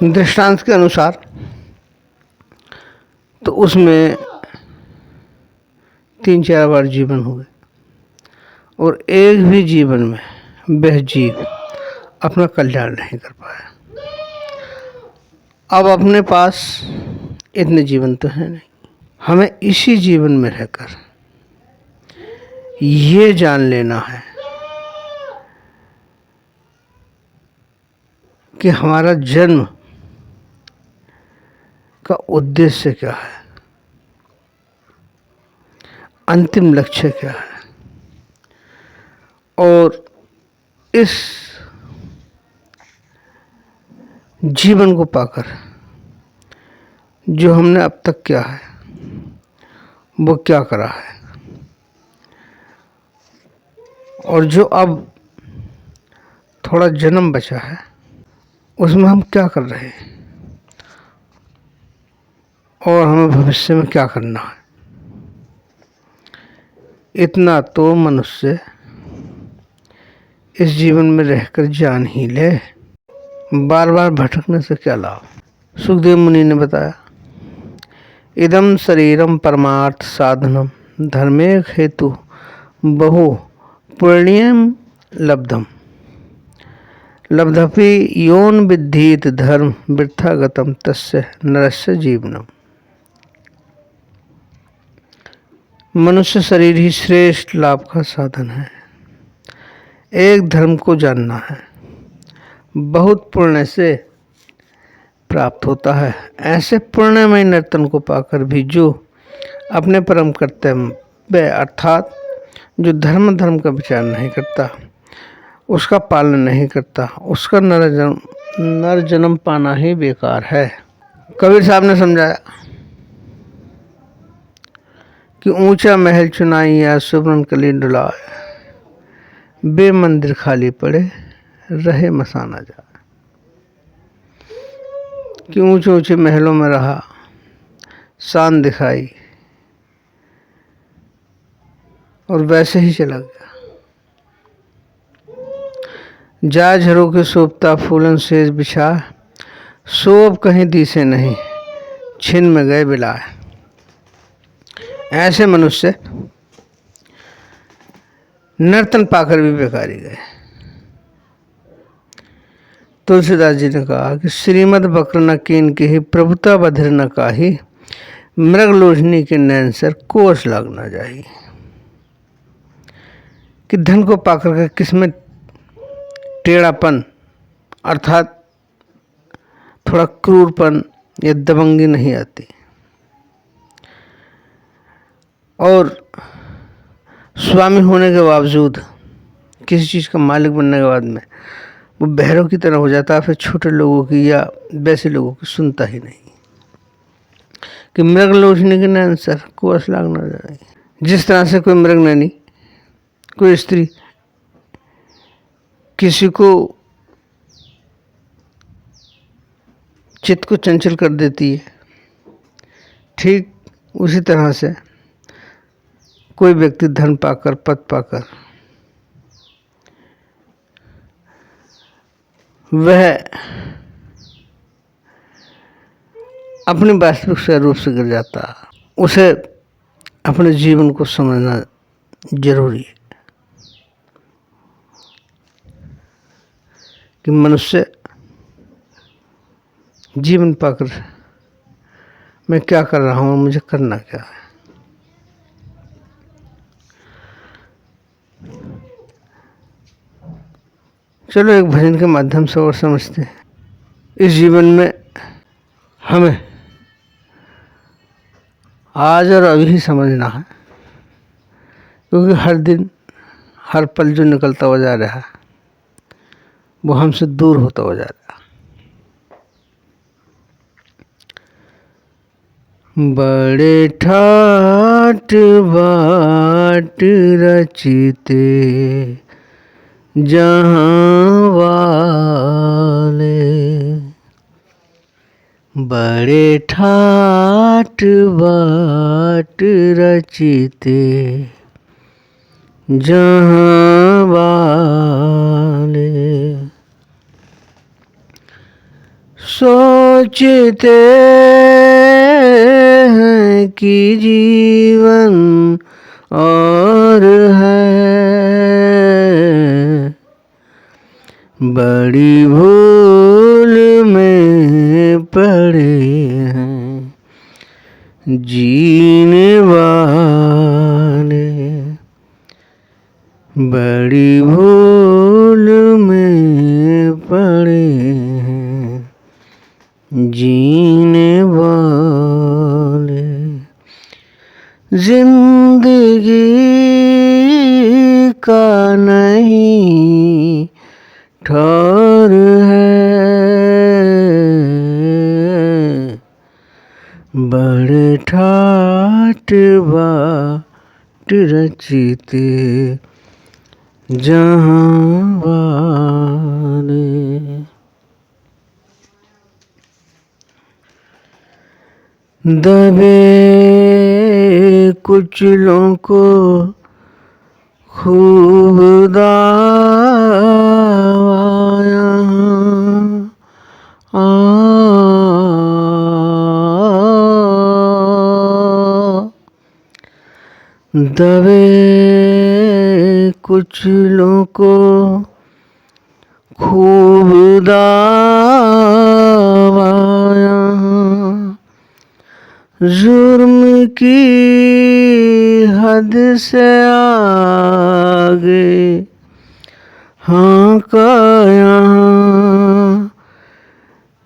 दृष्टांत के अनुसार तो उसमें 3-4 बार जीवन हुए और एक भी जीवन में वह जीव अपना कल्याण नहीं कर पाया। अब अपने पास इतने जीवन तो है नहीं, हमें इसी जीवन में रहकर ये जान लेना है कि हमारा जन्म का उद्देश्य क्या है, अंतिम लक्ष्य क्या है। और इस जीवन को पाकर जो हमने अब तक किया है वो क्या करा है, और जो अब थोड़ा जन्म बचा है उसमें हम क्या कर रहे हैं, और हमें भविष्य में क्या करना है। इतना तो मनुष्य इस जीवन में रहकर जान ही ले, बार बार भटकने से क्या लाभ। सुखदेव मुनि ने बताया, इदम शरीरम परमार्थ साधनम धर्मे हेतु बहु पुण्यम लब्धम लब्धपि योन विद्धीत धर्म वृथा गतम तस्य नरस्य जीवनम। मनुष्य शरीर ही श्रेष्ठ लाभ का साधन है। एक धर्म को जानना है, बहुत पुण्य से प्राप्त होता है। ऐसे पुण्यमय नर्तन को पाकर भी जो अपने परम कर्तव्य अर्थात जो धर्म का विचार नहीं करता, उसका पालन नहीं करता, उसका नर जन्म पाना ही बेकार है। कबीर साहब ने समझाया कि ऊंचा महल चुनाई या सुवर्ण कली डुलाए, बे मंदिर खाली पड़े रहे मसाना जा। कि ऊंचे ऊंचे महलों में रहा, शान दिखाई और वैसे ही चला गया। जा झरों के शोभता फूलन से बिछा, शोभ कहीं दिसे नहीं, छिन में गए बिलाए। ऐसे मनुष्य नर्तन पाकर भी बेकारी गए। तुलसीदास जी ने कहा कि श्रीमद बक्र न कीन के ही प्रभुता बधिर न काही, मृग लोचनी के नैन सर कोस लगना चाहिए। कि धन को पाकर के किसमें टेढ़ापन अर्थात थोड़ा क्रूरपन या दबंगी नहीं आती, और स्वामी होने के बावजूद किसी चीज़ का मालिक बनने के बाद में वो बहरों की तरह हो जाता है, फिर छोटे लोगों की या वैसे लोगों की सुनता ही नहीं। कि मृग लोचने के नैन सर कोस लगना चाहिए। जिस तरह से कोई मृग नैनी, कोई स्त्री किसी को चित्त को चंचल कर देती है, ठीक उसी तरह से कोई व्यक्ति धन पाकर पद पाकर वह अपने वास्तविक स्वरूप से गिर जाता। उसे अपने जीवन को समझना जरूरी है कि मनुष्य जीवन पाकर मैं क्या कर रहा हूँ, मुझे करना क्या है। चलो एक भजन के माध्यम से और समझते हैं। इस जीवन में हमें आज और अभी ही समझना है, क्योंकि हर दिन हर पल जो निकलता हुआ जा रहा है वो हमसे दूर होता हुआ जा रहा है। बड़े ठाट बाट रचिते जहाँ वाले, बड़े ठाट बाट रचिते जहाँ वाले, सोचते हैं कि जीवन और है, बड़ी भूल में पड़े हैं जीने वाले, बड़ी भूल में पड़े हैं जीने वाले। जिंदगी का नहीं ठौर है, बड़े ठाट बाट रचते जहाँ वाले। दबे कुचलों को खूब दाया, दबे कुचलों को खूब दाया, जुर्म की हद से आगे हाँका यहाँ,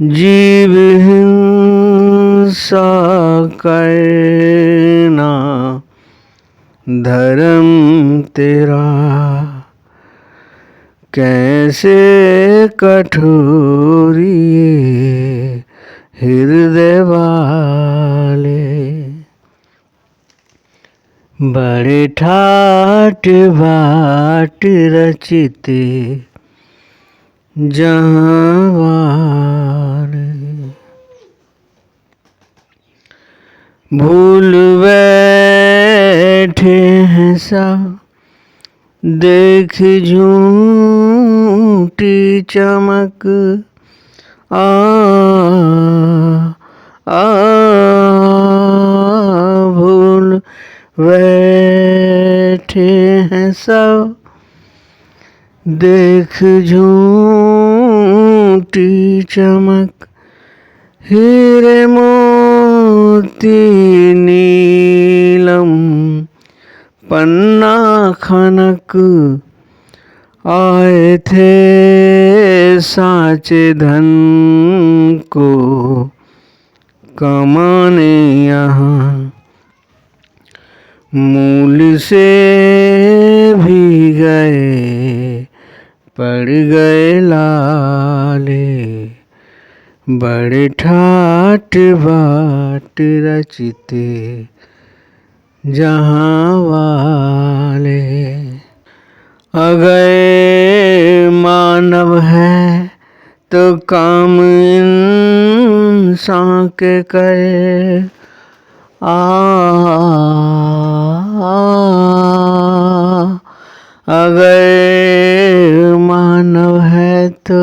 जीव हिंसा करना धर्म तेरा, कैसे कठोरी हृदय वाले, बड़े ठाट बाट रचते जहाँ वाले। भूल बैठे हैं सब देख झूठी चमक, भूल बैठे हैं सब देख झूठी चमक, हीरे मोती नीलम पन्ना खनक, आए थे साचे धन को कमाने यहाँ, मूल से भी गए पड़ गए लाले, बड़े ठाट बाट रचते जहाँ वाले। अगर मानव है तो काम इंसान के करे, अगर मानव है तो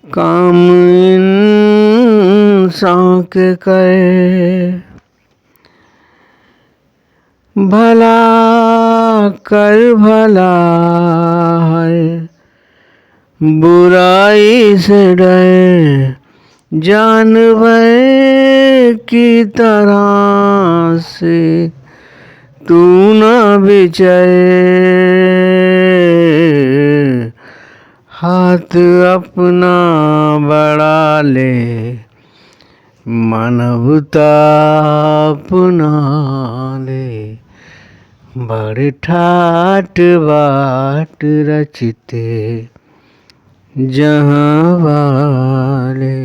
काम इंसान के करे, भला कर भला है बुराई से डर, जानवर की तरह से तू न बिचरे, हाथ अपना बढ़ा ले मानवता अपना ले, बड़े ठाट बाट रचते जहाँ वाले।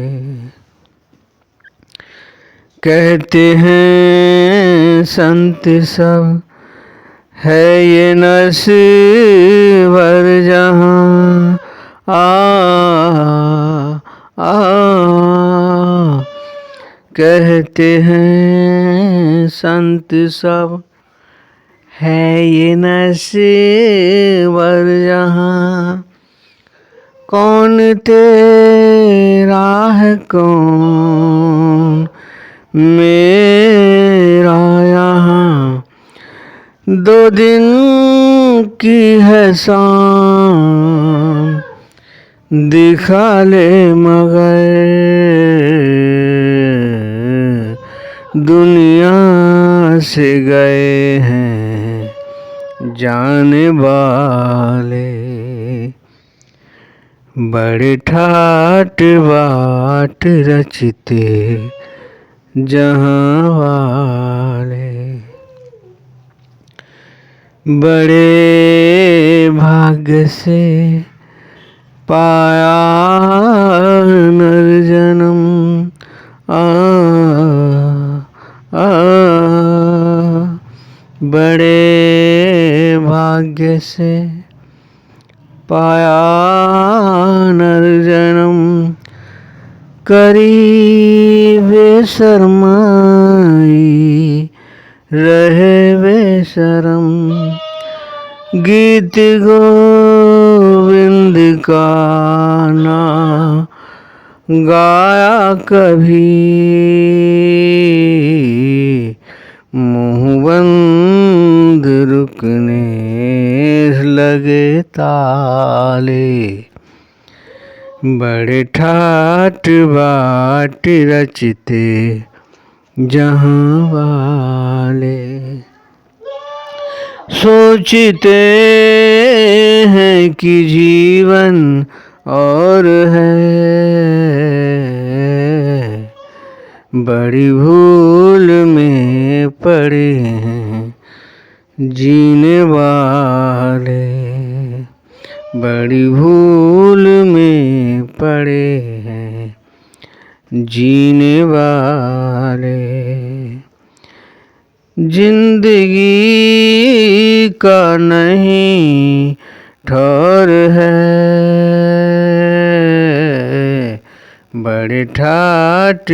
कहते हैं संत सब है ये नस्वर जहाँ, कहते हैं संत सब है ये नस्वर जहाँ, कौन तेरा है कौन मेरा यहाँ, 2 दिन की है शाम, दिखा ले मगर दुनिया से गए हैं जाने वाले। बड़े ठाट बाट रचते जहाँ वाले, बड़े भाग्य से पाया नर जन्म। बड़े भाग्य से पाया नर जन्म, करी बेशर्माई रहे बेशरम। गीत गोविंद का ना गाया कभी, मुँह बंद रुकने लगे ताले। बड़े ठाट बाट रचते जहाँ वाले, सोचते हैं कि जीवन और है, बड़ी भूल में पड़े हैं जीने वाले। बड़ी भूल में पड़े हैं जीने वाले। जिंदगी का नहीं ठौर है, बड़े ठाट